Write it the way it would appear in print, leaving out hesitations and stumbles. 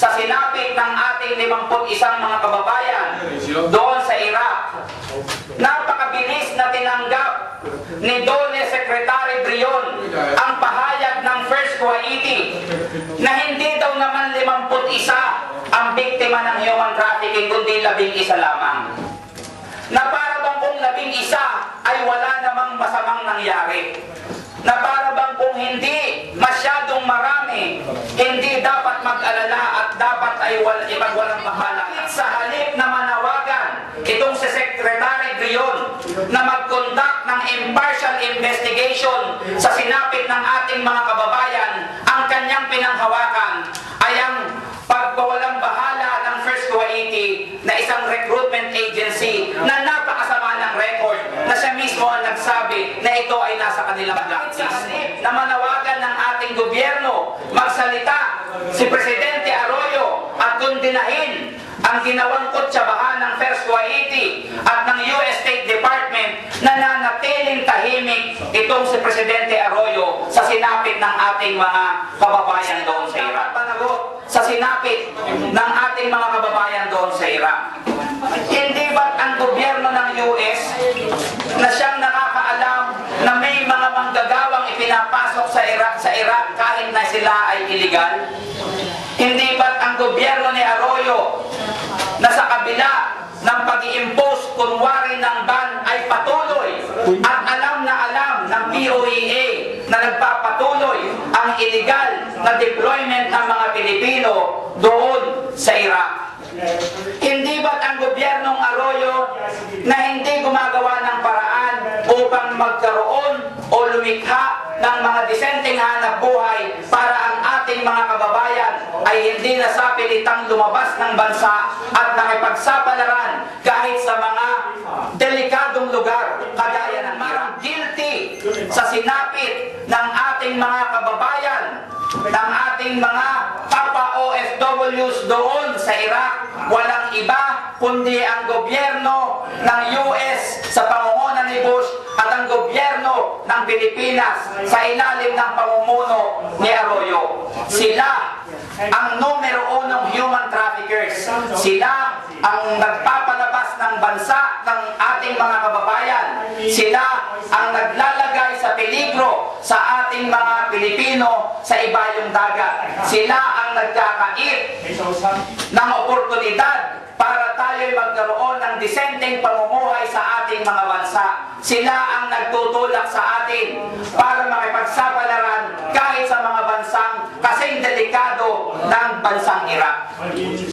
sa sinapit ng ating 51 mga kababayan doon sa Iraq. Napakabilis na tinanggap ni Dole Secretary Brion ang pahayag ng First Kuwaiti na hindi daw naman 51 ang biktima ng human trafficking, kundi 11 lamang. Na para bang kung 11 ay wala namang masamang nangyari. Na para bang kung hindi masyadong marami, hindi dapat mag-alala at dapat ay ipagwalang bahala. Sa halip na manawagan itong si Secretary Brion na mag-conduct ng impartial investigation sa sinapit ng ating mga kababayan, ang kanyang pinanghawakan ay ang pagpawalang bahala ng First Kuwaiti na isang recruitment agency na napakasama ng record, na siya mismo ang nagsabi na ito ay nasa kanilang blacklist. Na manawagan ng ating gobyerno magsalita si Presidente Arroyo at kundinahin ang ginawang kutsabahan ng First Kuwaiti at ng US State Department na nanatiling tahimik itong si Presidente Arroyo sa sinapit ng ating mga kababayan doon sa Iraq. Panagot sa sinapit ng ating mga kababayan doon sa Iraq. Hindi ba't ang gobyerno ng US na siyang nakakaalam na may mga manggagawang ipinapasok sa Iraq kahit na sila ay illegal? Hindi ba't ang gobyerno ni Arroyo na sa kabila ng pag-i-impose kunwari ng ban ay patuloy at alam ng POEA na nagpapatuloy ang illegal na deployment ng mga Pilipino doon sa Iraq? Hindi ba't ang gobyernong Arroyo na hindi gumagawa ng paraan upang magkaroon o lumikha ng mga disenteng hanap buhay para ang ating mga kababayan ay hindi nasapilitang lumabas ng bansa at nakipagsapalaran kahit sa mga delikadong lugar kagaya ng marang guilty sa sinapit ng ating mga kababayan, ng ating mga Papa OFWs doon sa Iraq? Walang iba kundi ang gobyerno ng US sa pamumuno ni Bush at ang gobyerno ng Pilipinas sa ilalim ng pamumuno ni Arroyo. Sila ang numero 1 human traffickers. Sila ang nagpapalabas ng bansa ng ating mga kababayan. Sila ang naglalagay sa peligro sa ating mga Pilipino sa ibayong dagat. Sila ang nagkakait ng oportunidad para tayo'y magkaroon ng disenteng pamumuhay sa ating mga bansa. Sila ang nagtutulak sa atin para makipagsapalaran kahit sa mga bansang kasing delikado ng bansang Iraq.